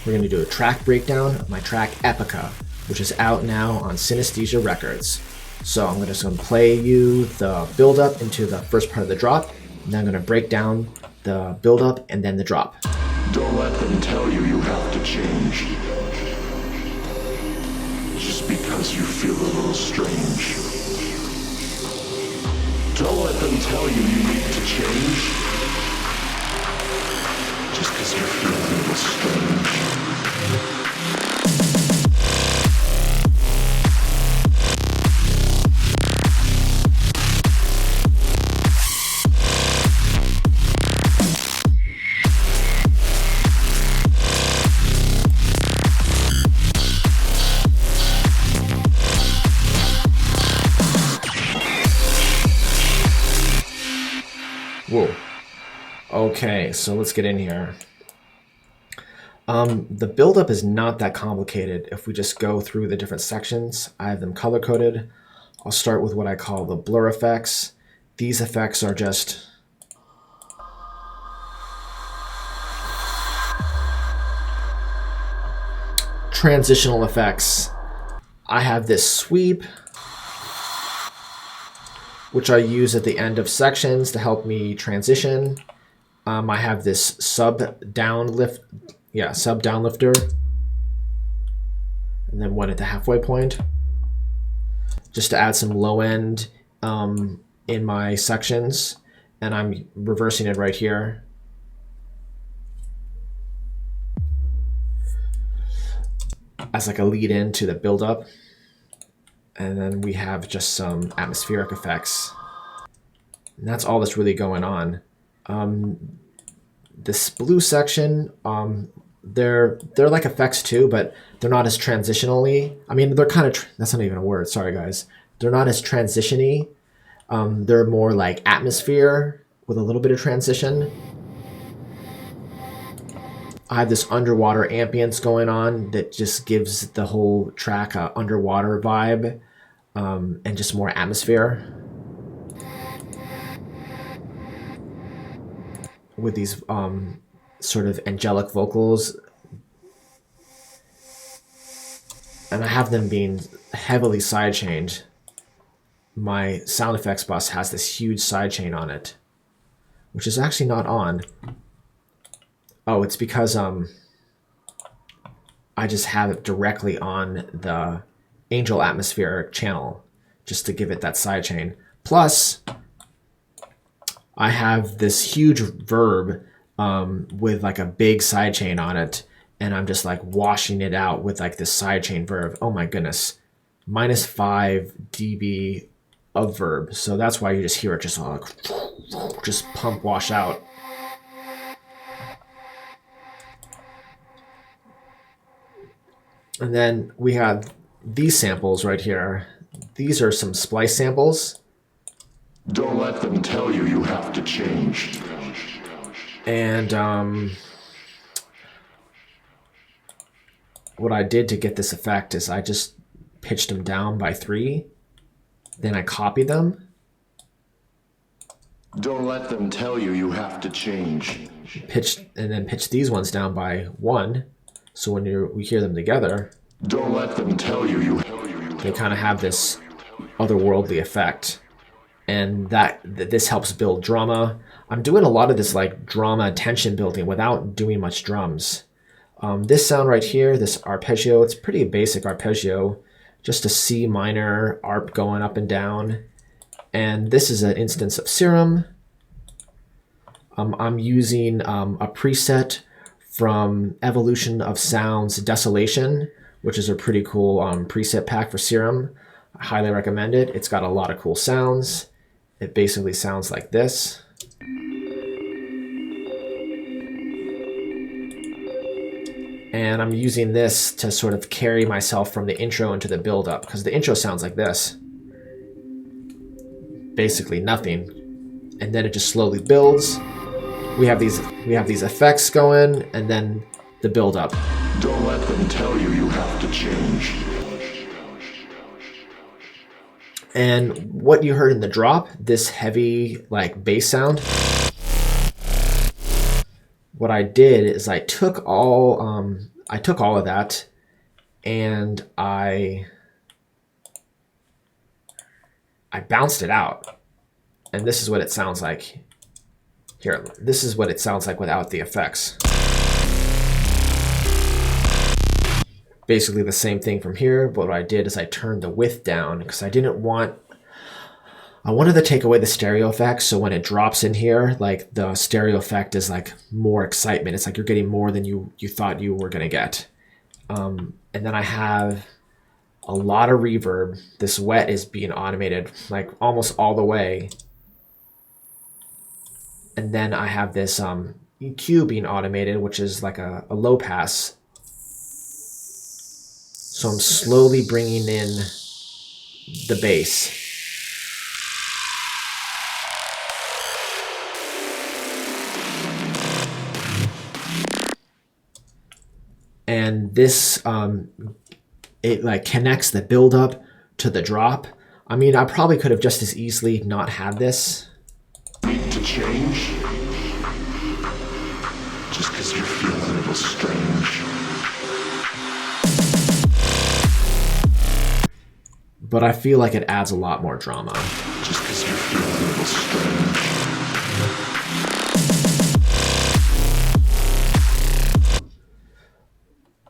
we're going to do a track breakdown of my track Epica, which is out now on Synesthesia Records. So I'm just going to play you the build up into the first part of the drop, and then I'm going to break down the build up and then the drop. Don't let them tell you you have to change. Just because you feel a little strange. Don't let them tell you you need to change. Just because you feel a little strange. Whoa. Okay, so let's get in here. The buildup is not that complicated if we just go through the different sections. I have them color-coded. I'll start with what I call the blur effects. These effects are just transitional effects. I have this sweep, which I use at the end of sections to help me transition. I have this sub down lifter, and then one at the halfway point, just to add some low end in my sections, and I'm reversing it right here. As like a lead in to the build up. And then we have just some atmospheric effects. And that's all that's really going on. This blue section, they're like effects too, but they're not as transitionally. I mean, they're kind of, that's not even a word, sorry guys. They're not as transition-y. They're more like atmosphere with a little bit of transition. I have this underwater ambience going on that just gives the whole track a underwater vibe, and just more atmosphere. With these sort of angelic vocals. And I have them being heavily sidechained. My sound effects bus has this huge sidechain on it, which is actually not on. Oh, it's because I just have it directly on the Angel Atmosphere channel, just to give it that sidechain. Plus, I have this huge verb with like a big sidechain on it, and I'm just like washing it out with like this sidechain verb. Oh my goodness, -5 dB of verb. So that's why you just hear it just all like, just pump wash out. And then we have these samples right here. These are some splice samples. Don't let them tell you you have to change. And what I did to get this effect is I just pitched them down by 3. Then I copied them. Don't let them tell you you have to change. And then pitched these ones down by 1. So when we hear them together, don't let them tell you they kind of have this otherworldly effect. And this helps build drama. I'm doing a lot of this like drama tension building without doing much drums. This sound right here, this arpeggio, it's pretty basic arpeggio, just a C minor arp going up and down. And this is an instance of Serum. I'm using a preset from Evolution of Sound's Desolation, which is a pretty cool preset pack for Serum. I highly recommend it. It's got a lot of cool sounds. It basically sounds like this. And I'm using this to sort of carry myself from the intro into the build-up, because the intro sounds like this. Basically nothing. And then it just slowly builds. We have these effects going, and then the build-up. Don't let them tell you you have to change. And what you heard in the drop, this heavy like bass sound, what I did is I took all of that and I bounced it out. And this is what it sounds like. Here, this is what it sounds like without the effects. Basically the same thing from here, but what I did is I turned the width down because I wanted to take away the stereo effect, so when it drops in here, like the stereo effect is like more excitement. It's like you're getting more than you thought you were gonna get. And then I have a lot of reverb. This wet is being automated like almost all the way. And then I have this EQ being automated, which is like a low pass. So I'm slowly bringing in the bass. And this, it like connects the buildup to the drop. I mean, I probably could have just as easily not had this. Need to change? Just because you feel a little strange. But I feel like it adds a lot more drama. Just because you feel a little strange.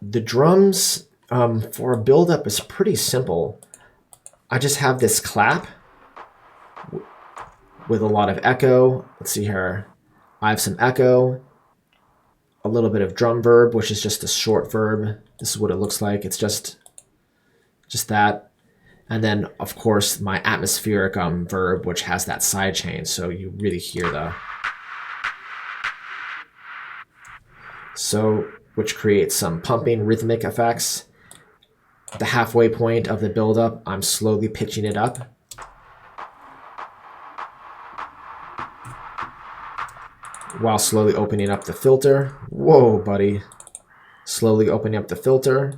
The drums for a buildup is pretty simple. I just have this clap with a lot of echo. Let's see here. I have some echo, a little bit of drum verb, which is just a short verb. This is what it looks like. It's just that. And then, of course, my atmospheric verb, which has that side chain, so you really hear which creates some pumping rhythmic effects. The halfway point of the buildup, I'm slowly pitching it up. While slowly opening up the filter. Whoa, buddy. Slowly opening up the filter.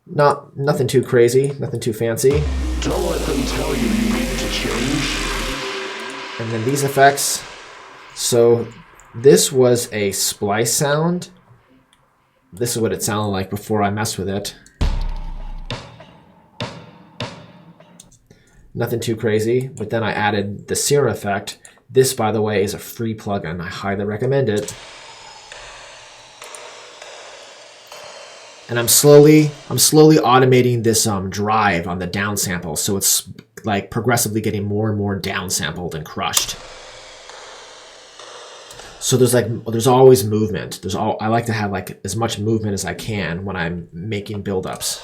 Nothing too crazy, nothing too fancy. Don't let them tell you need to change. And then these effects. So this was a splice sound. This is what it sounded like before I messed with it. Nothing too crazy, but then I added the sear effect. This, by the way, is a free plugin. I highly recommend it. And I'm slowly automating this drive on the downsample, so it's like progressively getting more and more downsampled and crushed. So there's always movement. I like to have like as much movement as I can when I'm making buildups.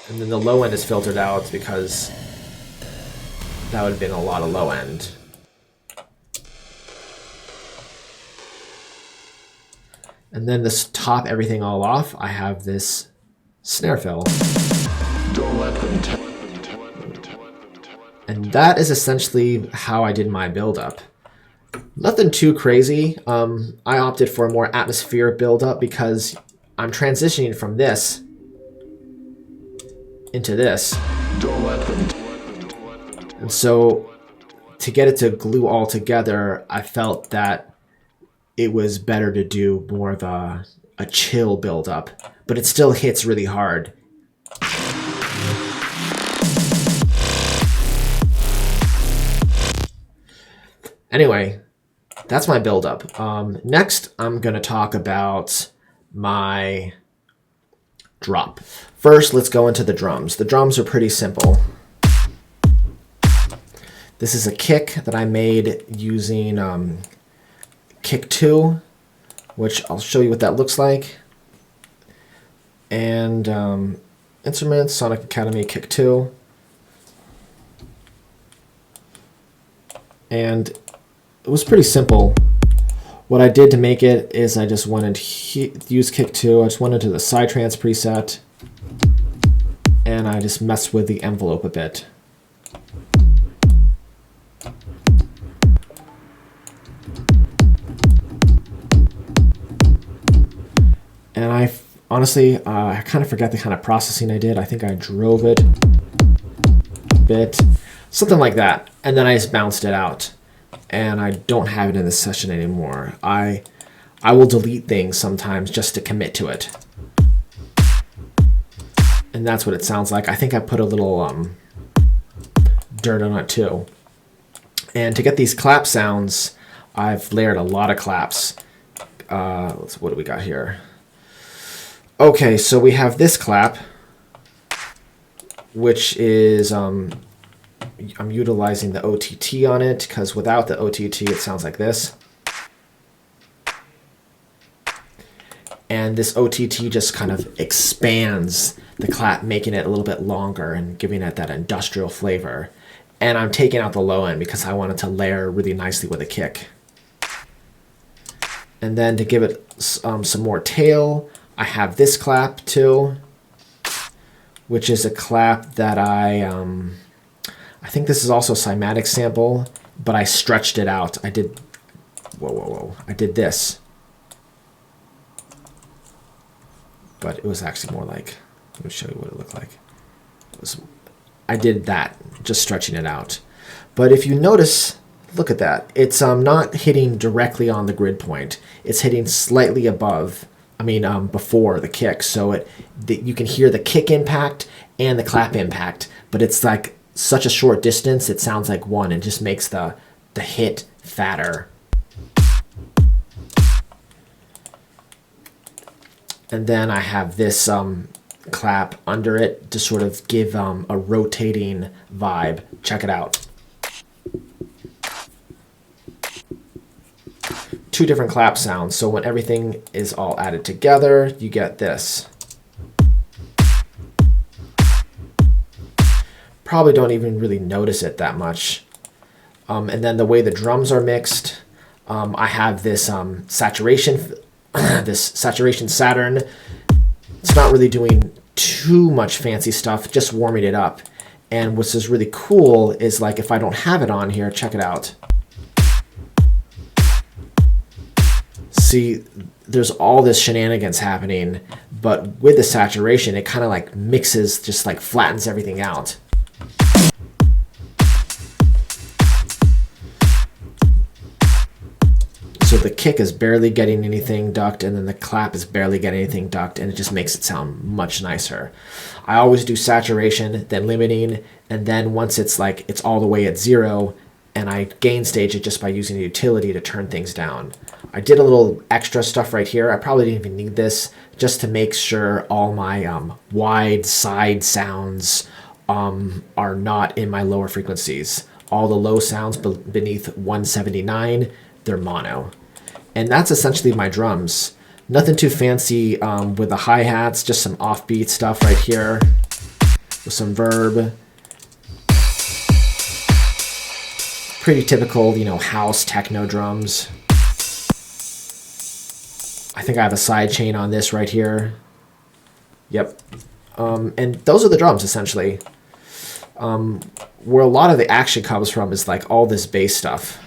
And then the low end is filtered out because that would have been a lot of low end. And then to top everything all off, I have this snare fill. Don't let them tell. And that is essentially how I did my buildup. Nothing too crazy. I opted for a more atmospheric buildup because I'm transitioning from this into this. Don't let them. And so to get it to glue all together, I felt that it was better to do more of a chill buildup, but it still hits really hard. Anyway, that's my buildup. Next, I'm going to talk about my drop. First, let's go into the drums. The drums are pretty simple. This is a kick that I made using Kick 2, which I'll show you what that looks like. And instruments, Sonic Academy Kick 2. And it was pretty simple. What I did to make it is I just wanted to use Kick 2. I just went into the Psytrance preset, and I just messed with the envelope a bit. And I honestly, I kind of forgot the kind of processing I did. I think I drove it a bit, something like that. And then I just bounced it out. and I don't have it in this session anymore. I will delete things sometimes just to commit to it. And that's what it sounds like. I think I put a little dirt on it too. And to get these clap sounds, I've layered a lot of claps. What do we got here? Okay, so we have this clap, which is, I'm utilizing the OTT on it, because without the OTT, it sounds like this. And this OTT just kind of expands the clap, making it a little bit longer and giving it that industrial flavor. And I'm taking out the low end because I wanted to layer really nicely with a kick. And then to give it some more tail, I have this clap too, which is a clap that I think this is also a cymatic sample, but I stretched it out. I did, I did this. But it was actually more like, let me show you what it looked like. I did that, just stretching it out. But if you notice, look at that. It's not hitting directly on the grid point. It's hitting slightly above, before the kick. So you can hear the kick impact and the clap impact, but it's like such a short distance, it sounds like one, and just makes the hit fatter. And then I have this clap under it to sort of give a rotating vibe. Check it out. Two different clap sounds. So when everything is all added together, you get this. Probably don't even really notice it that much. And then the way the drums are mixed, I have this saturation. This saturation Saturn. It's not really doing too much fancy stuff, just warming it up. And what's is really cool is, like, if I don't have it on here, check it out. See, there's all this shenanigans happening, but with the saturation, it kind of like mixes, just like flattens everything out. So the kick is barely getting anything ducked, and then the clap is barely getting anything ducked, and it just makes it sound much nicer. I always do saturation, then limiting, and then once it's like it's all the way at 0, and I gain stage it just by using the utility to turn things down. I did a little extra stuff right here. I probably didn't even need this, just to make sure all my wide side sounds are not in my lower frequencies. All the low sounds beneath 179, they're mono. And that's essentially my drums. Nothing too fancy with the hi-hats, just some offbeat stuff right here with some verb. Pretty typical, house techno drums. I think I have a side chain on this right here. Yep. And those are the drums, essentially. Where a lot of the action comes from is like all this bass stuff.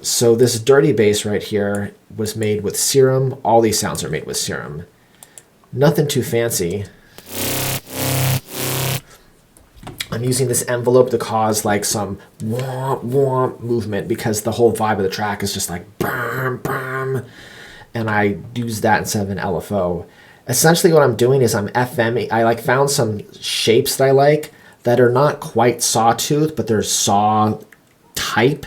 So this dirty bass right here was made with Serum. All these sounds are made with Serum. Nothing too fancy. I'm using this envelope to cause like some womp womp movement because the whole vibe of the track is just like bam bam, and I use that instead of an LFO. Essentially what I'm doing is I'm FMing. I like found some shapes that I like that are not quite sawtooth, but they're saw type.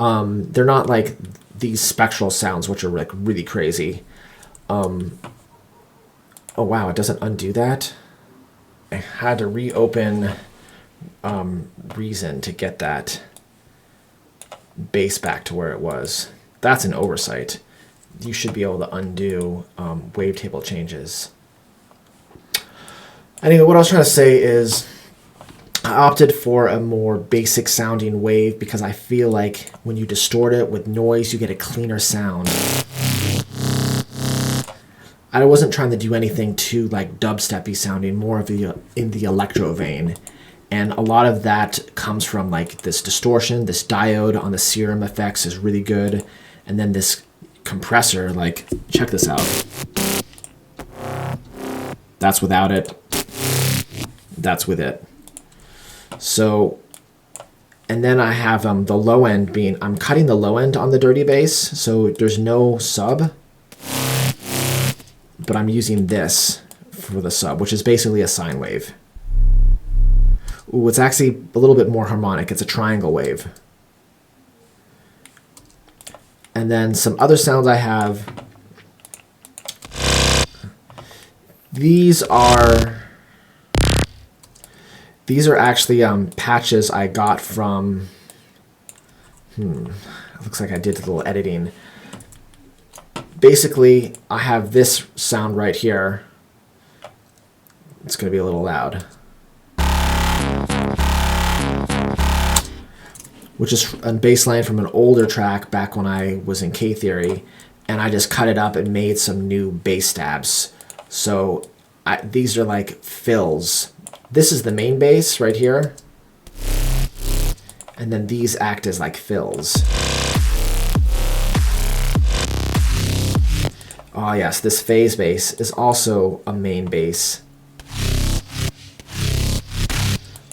They're not like these spectral sounds, which are like really crazy. Oh wow, it doesn't undo that. I had to reopen Reason to get that bass back to where it was. That's an oversight. You should be able to undo wavetable changes. Anyway, what I was trying to say is I opted for a more basic sounding wave because I feel like when you distort it with noise, you get a cleaner sound. I wasn't trying to do anything too like dubsteppy sounding, more of in the electro vein. And a lot of that comes from like this distortion. This diode on the Serum effects is really good. And then this compressor, like, check this out. That's without it. that's with it. So, and then I have the low end being, I'm cutting the low end on the dirty bass, so there's no sub, but I'm using this for the sub, which is basically a sine wave. Ooh, it's actually a little bit more harmonic. It's a triangle wave. And then some other sounds I have. These are actually patches I got from, it looks like I did a little editing. Basically, I have this sound right here. It's going to be a little loud. Which is a bass line from an older track back when I was in K-Theory, and I just cut it up and made some new bass stabs. So these are like fills. This is the main bass right here, and then these act as like fills. Oh yes, this phase bass is also a main bass,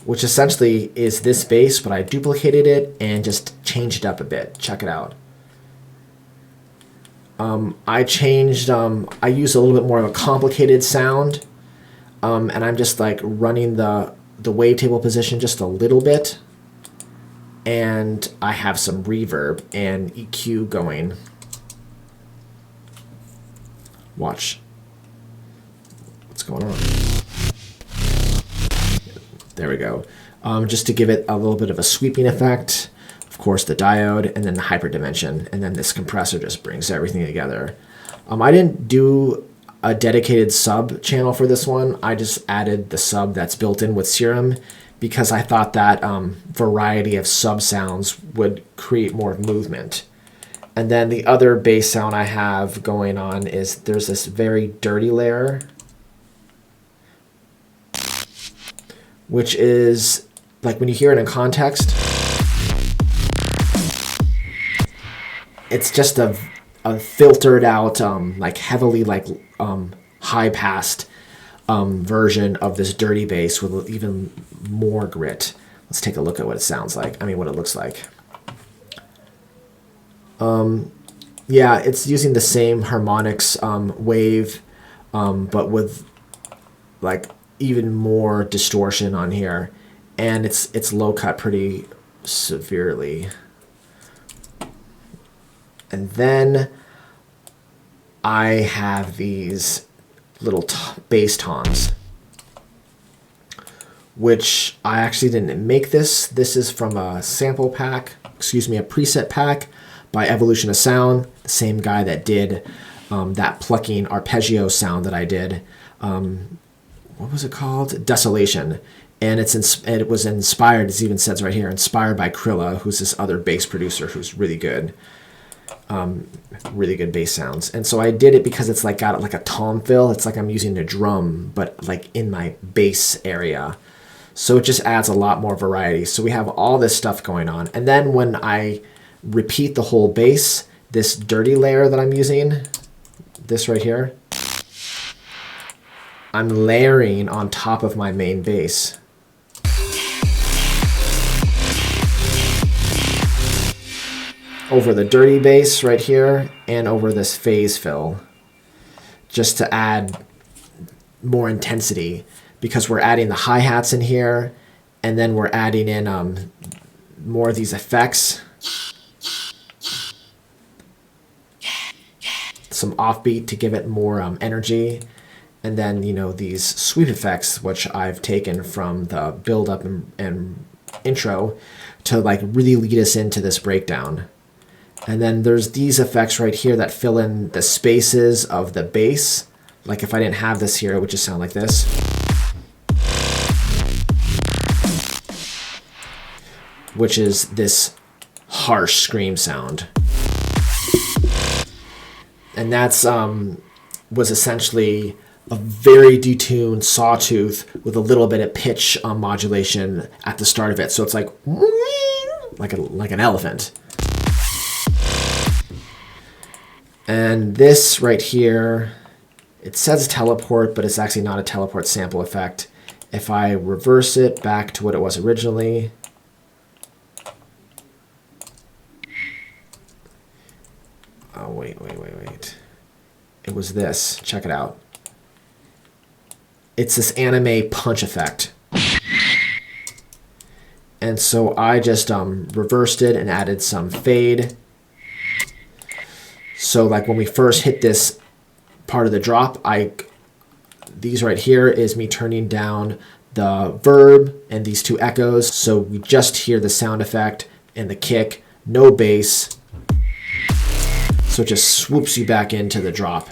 which essentially is this bass, but I duplicated it and just changed it up a bit. Check it out. I used a little bit more of a complicated sound, and I'm just like running the wavetable position just a little bit, and I have some reverb and EQ going. Watch. What's going on? There we go. Just to give it a little bit of a sweeping effect. Of course, the diode, and then the hyperdimension, and then this compressor just brings everything together. I didn't do a dedicated sub channel for this one. I just added the sub that's built in with Serum because I thought that variety of sub sounds would create more movement. And then the other bass sound I have going on is there's this very dirty layer, which is like when you hear it in context, it's just a filtered out, like heavily like high passed version of this dirty bass with even more grit. Let's take a look at what it sounds like. I mean, what it looks like. Yeah, it's using the same harmonics wave, but with like even more distortion on here, and it's low cut pretty severely. And then I have these little bass toms, which I actually didn't make this. This is from a sample pack, a preset pack by Evolution of Sound, the same guy that did that plucking arpeggio sound that I did. What was it called? Desolation. And it was inspired, it even says right here, inspired by Krilla, who's this other bass producer who's really good. Really good bass sounds. And so I did it because it's like got like a tom fill. It's like I'm using a drum, but like in my bass area. So it just adds a lot more variety. So we have all this stuff going on. And then when I repeat the whole bass, this dirty layer that I'm using, this right here, I'm layering on top of my main bass. Over the dirty bass right here and over this phase fill, just to add more intensity, because we're adding the hi-hats in here, and then we're adding in more of these effects, some offbeat to give it more energy, and then these sweep effects, which I've taken from the build up and intro to like really lead us into this breakdown. And then there's these effects right here that fill in the spaces of the bass. Like if I didn't have this here, it would just sound like this. Which is this harsh scream sound. And that's was essentially a very detuned sawtooth with a little bit of pitch modulation at the start of it. So it's like an elephant. And this right here, it says teleport, but it's actually not a teleport sample effect. if I reverse it back to what it was originally, oh, wait. It was this. Check it out. It's this anime punch effect. And so I just reversed it and added some fade. So like when we first hit this part of the drop, these right here is me turning down the verb and these two echoes. So we just hear the sound effect and the kick, no bass. So it just swoops you back into the drop.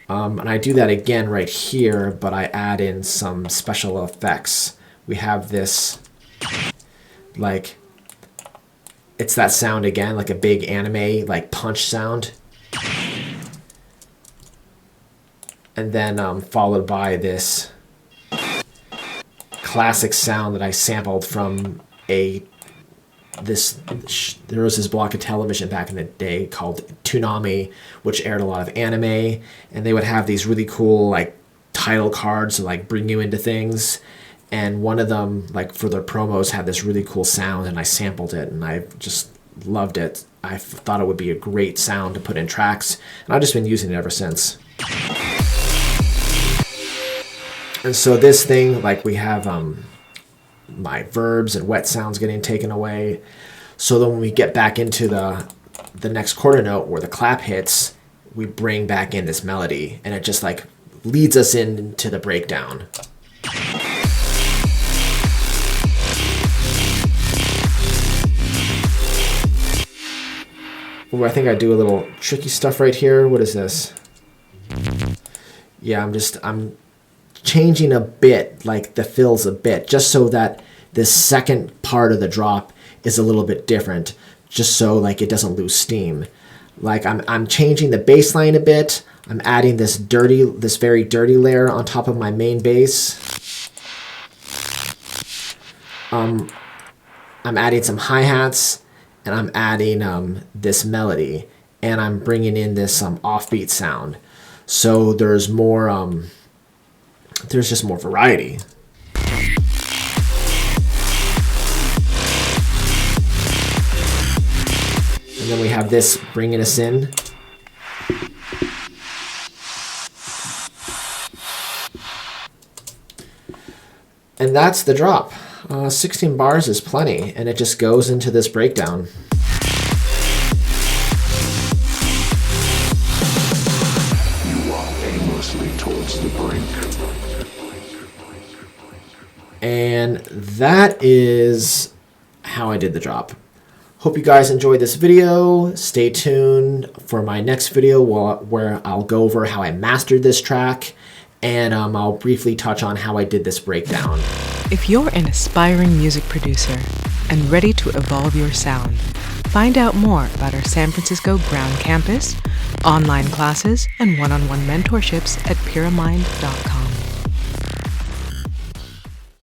And I do that again right here, but I add in some special effects. We have this, like, it's that sound again, like a big anime, like punch sound. And then followed by this classic sound that I sampled from there was this block of television back in the day called Toonami, which aired a lot of anime, and they would have these really cool like title cards to like bring you into things. And one of them, like for their promos, had this really cool sound, and I sampled it, and I just loved it. I thought it would be a great sound to put in tracks, and I've just been using it ever since. And so this thing, like we have my verbs and wet sounds getting taken away. So then when we get back into the next quarter note where the clap hits, we bring back in this melody, and it just like leads us into the breakdown. Ooh, I think I do a little tricky stuff right here. What is this? Yeah, I'm changing a bit, like the fills a bit, just so that this second part of the drop is a little bit different, just so like it doesn't lose steam. Like I'm changing the bass line a bit. I'm adding this very dirty layer on top of my main bass. I'm adding some hi-hats, and I'm adding this melody, and I'm bringing in this offbeat sound. So there's just more variety. And then we have this bringing us in. And that's the drop. 16 bars is plenty, and it just goes into this breakdown. You walk aimlessly towards the brink. And that is how I did the drop. Hope you guys enjoyed this video. Stay tuned for my next video where I'll go over how I mastered this track, and I'll briefly touch on how I did this breakdown. If you're an aspiring music producer and ready to evolve your sound, find out more about our San Francisco ground campus, online classes, and one-on-one mentorships at Pyramind.com.